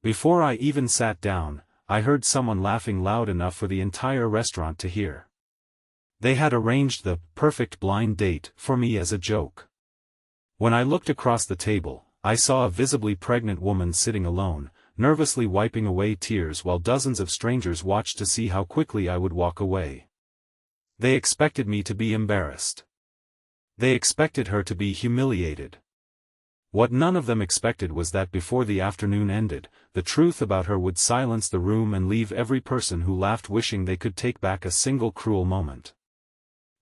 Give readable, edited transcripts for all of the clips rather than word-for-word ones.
Before I even sat down, I heard someone laughing loud enough for the entire restaurant to hear. They had arranged the perfect blind date for me as a joke. When I looked across the table, I saw a visibly pregnant woman sitting alone, nervously wiping away tears while dozens of strangers watched to see how quickly I would walk away. They expected me to be embarrassed. They expected her to be humiliated. What none of them expected was that before the afternoon ended, the truth about her would silence the room and leave every person who laughed wishing they could take back a single cruel moment.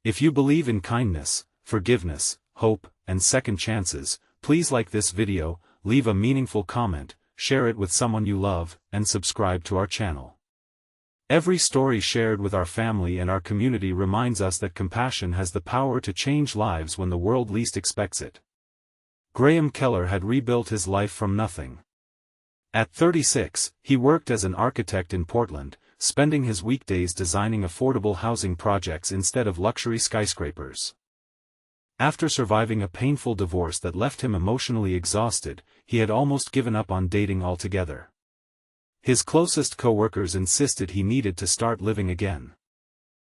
If you believe in kindness, forgiveness, hope, and second chances, please like this video, leave a meaningful comment, share it with someone you love, and subscribe to our channel. Every story shared with our family and our community reminds us that compassion has the power to change lives when the world least expects it. Graham Keller had rebuilt his life from nothing. At 36, he worked as an architect in Portland, spending his weekdays designing affordable housing projects instead of luxury skyscrapers. After surviving a painful divorce that left him emotionally exhausted, he had almost given up on dating altogether. His closest co-workers insisted he needed to start living again.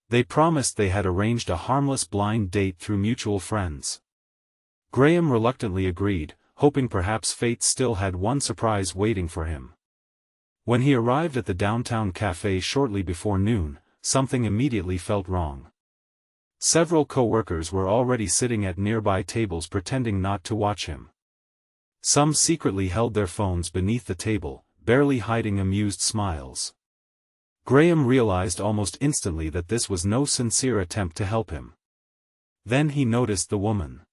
They promised they had arranged a harmless blind date through mutual friends. Graham reluctantly agreed, hoping perhaps fate still had one surprise waiting for him. When he arrived at the downtown cafe shortly before noon, something immediately felt wrong. Several co-workers were already sitting at nearby tables pretending not to watch him. Some secretly held their phones beneath the table, barely hiding amused smiles. Graham realized almost instantly that this was no sincere attempt to help him. Then he noticed the woman.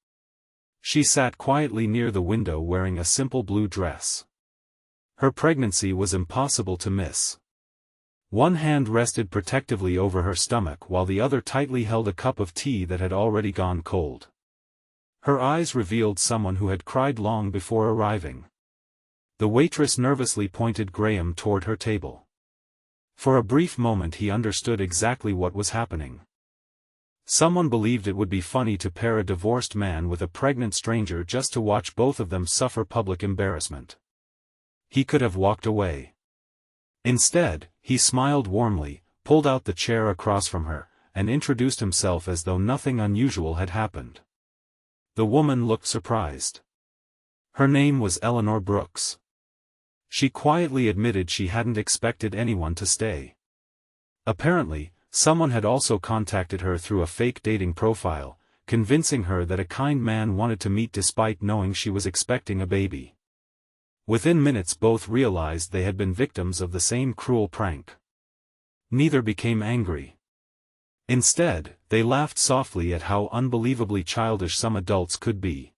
She sat quietly near the window wearing a simple blue dress. Her pregnancy was impossible to miss. One hand rested protectively over her stomach while the other tightly held a cup of tea that had already gone cold. Her eyes revealed someone who had cried long before arriving. The waitress nervously pointed Graham toward her table. For a brief moment he understood exactly what was happening. Someone believed it would be funny to pair a divorced man with a pregnant stranger just to watch both of them suffer public embarrassment. He could have walked away. Instead, he smiled warmly, pulled out the chair across from her, and introduced himself as though nothing unusual had happened. The woman looked surprised. Her name was Eleanor Brooks. She quietly admitted she hadn't expected anyone to stay. Apparently, someone had also contacted her through a fake dating profile, convincing her that a kind man wanted to meet despite knowing she was expecting a baby. Within minutes both realized they had been victims of the same cruel prank. Neither became angry. Instead, they laughed softly at how unbelievably childish some adults could be.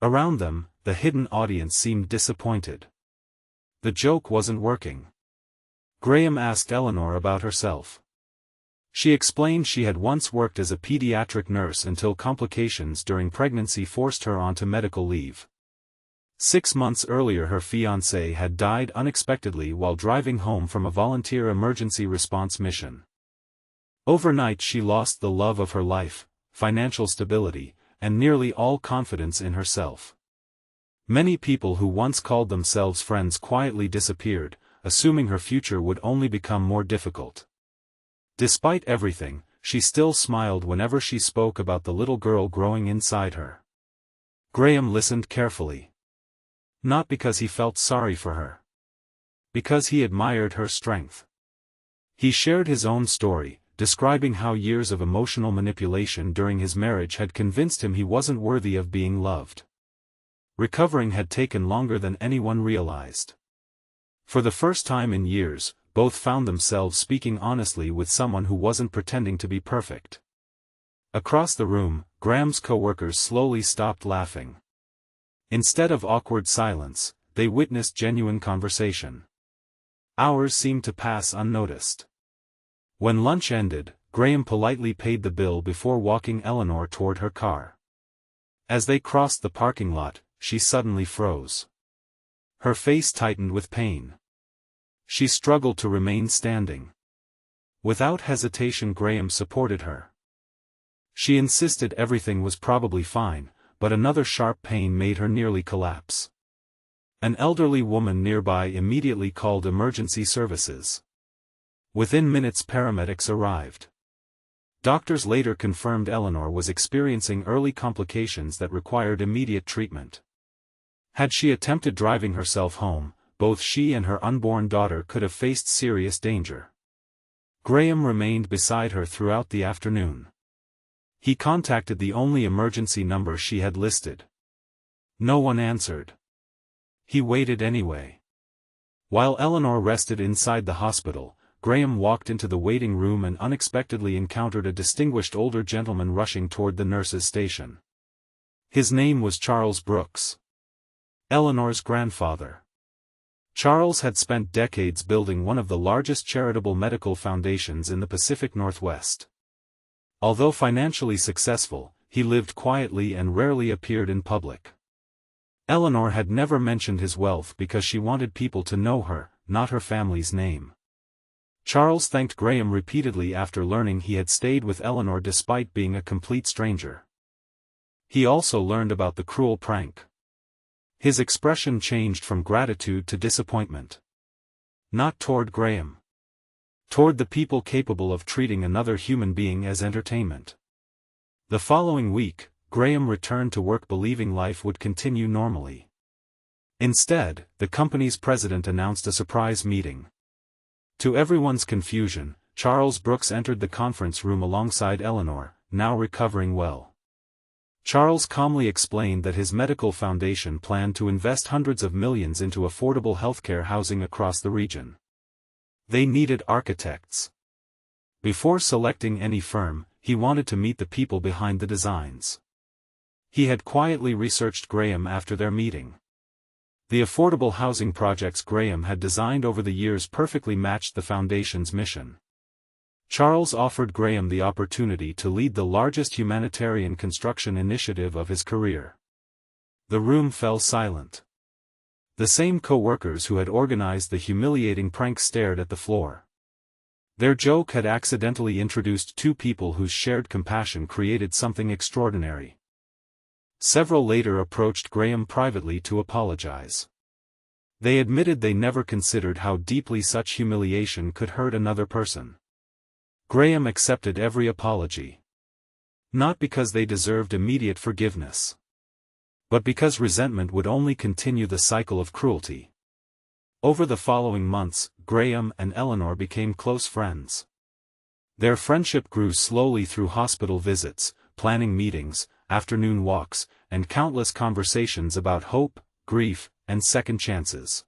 Around them, the hidden audience seemed disappointed. The joke wasn't working. Graham asked Eleanor about herself. She explained she had once worked as a pediatric nurse until complications during pregnancy forced her onto medical leave. 6 months earlier her fiancé had died unexpectedly while driving home from a volunteer emergency response mission. Overnight she lost the love of her life, financial stability, and nearly all confidence in herself. Many people who once called themselves friends quietly disappeared, assuming her future would only become more difficult. Despite everything, she still smiled whenever she spoke about the little girl growing inside her. Graham listened carefully. Not because he felt sorry for her. Because he admired her strength. He shared his own story, describing how years of emotional manipulation during his marriage had convinced him he wasn't worthy of being loved. Recovering had taken longer than anyone realized. For the first time in years, both found themselves speaking honestly with someone who wasn't pretending to be perfect. Across the room, Graham's co-workers slowly stopped laughing. Instead of awkward silence, they witnessed genuine conversation. Hours seemed to pass unnoticed. When lunch ended, Graham politely paid the bill before walking Eleanor toward her car. As they crossed the parking lot, she suddenly froze. Her face tightened with pain. She struggled to remain standing. Without hesitation Graham supported her. She insisted everything was probably fine, but another sharp pain made her nearly collapse. An elderly woman nearby immediately called emergency services. Within minutes paramedics arrived. Doctors later confirmed Eleanor was experiencing early complications that required immediate treatment. Had she attempted driving herself home, both she and her unborn daughter could have faced serious danger. Graham remained beside her throughout the afternoon. He contacted the only emergency number she had listed. No one answered. He waited anyway. While Eleanor rested inside the hospital, Graham walked into the waiting room and unexpectedly encountered a distinguished older gentleman rushing toward the nurse's station. His name was Charles Brooks, Eleanor's grandfather. Charles had spent decades building one of the largest charitable medical foundations in the Pacific Northwest. Although financially successful, he lived quietly and rarely appeared in public. Eleanor had never mentioned his wealth because she wanted people to know her, not her family's name. Charles thanked Graham repeatedly after learning he had stayed with Eleanor despite being a complete stranger. He also learned about the cruel prank. His expression changed from gratitude to disappointment. Not toward Graham. Toward the people capable of treating another human being as entertainment. The following week, Graham returned to work believing life would continue normally. Instead, the company's president announced a surprise meeting. To everyone's confusion, Charles Brooks entered the conference room alongside Eleanor, now recovering well. Charles calmly explained that his medical foundation planned to invest hundreds of millions into affordable healthcare housing across the region. They needed architects. Before selecting any firm, he wanted to meet the people behind the designs. He had quietly researched Graham after their meeting. The affordable housing projects Graham had designed over the years perfectly matched the foundation's mission. Charles offered Graham the opportunity to lead the largest humanitarian construction initiative of his career. The room fell silent. The same co-workers who had organized the humiliating prank stared at the floor. Their joke had accidentally introduced two people whose shared compassion created something extraordinary. Several later approached Graham privately to apologize. They admitted they never considered how deeply such humiliation could hurt another person. Graham accepted every apology. Not because they deserved immediate forgiveness, but because resentment would only continue the cycle of cruelty. Over the following months, Graham and Eleanor became close friends. Their friendship grew slowly through hospital visits, planning meetings, afternoon walks, and countless conversations about hope, grief, and second chances.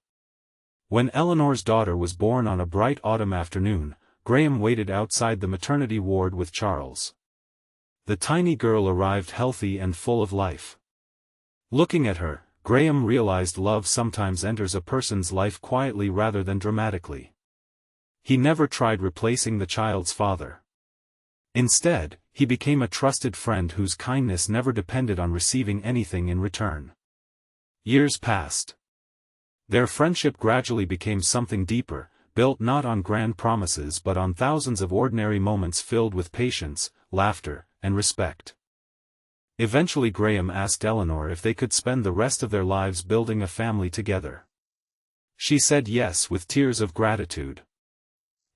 When Eleanor's daughter was born on a bright autumn afternoon, Graham waited outside the maternity ward with Charles. The tiny girl arrived healthy and full of life. Looking at her, Graham realized love sometimes enters a person's life quietly rather than dramatically. He never tried replacing the child's father. Instead, he became a trusted friend whose kindness never depended on receiving anything in return. Years passed. Their friendship gradually became something deeper, built not on grand promises but on thousands of ordinary moments filled with patience, laughter, and respect. Eventually Graham asked Eleanor if they could spend the rest of their lives building a family together. She said yes with tears of gratitude.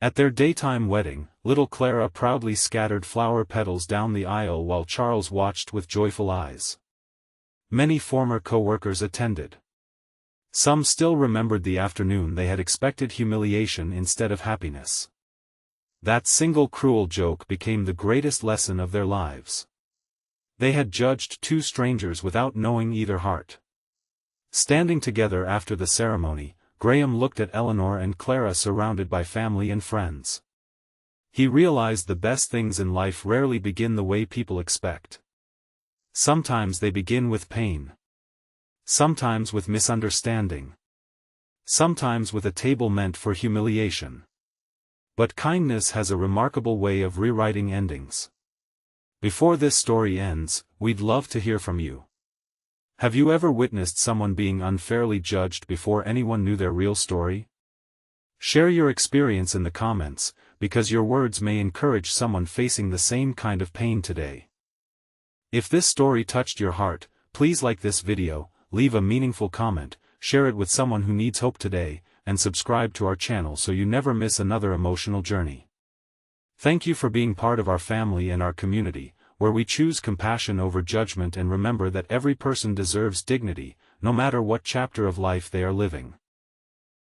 At their daytime wedding, little Clara proudly scattered flower petals down the aisle while Charles watched with joyful eyes. Many former co-workers attended. Some still remembered the afternoon they had expected humiliation instead of happiness. That single cruel joke became the greatest lesson of their lives. They had judged two strangers without knowing either heart. Standing together after the ceremony, Graham looked at Eleanor and Clara surrounded by family and friends. He realized the best things in life rarely begin the way people expect. Sometimes they begin with pain. Sometimes with misunderstanding. Sometimes with a table meant for humiliation. But kindness has a remarkable way of rewriting endings. Before this story ends, we'd love to hear from you. Have you ever witnessed someone being unfairly judged before anyone knew their real story? Share your experience in the comments, because your words may encourage someone facing the same kind of pain today. If this story touched your heart, please like this video, leave a meaningful comment, share it with someone who needs hope today, and subscribe to our channel so you never miss another emotional journey. Thank you for being part of our family and our community, where we choose compassion over judgment and remember that every person deserves dignity, no matter what chapter of life they are living.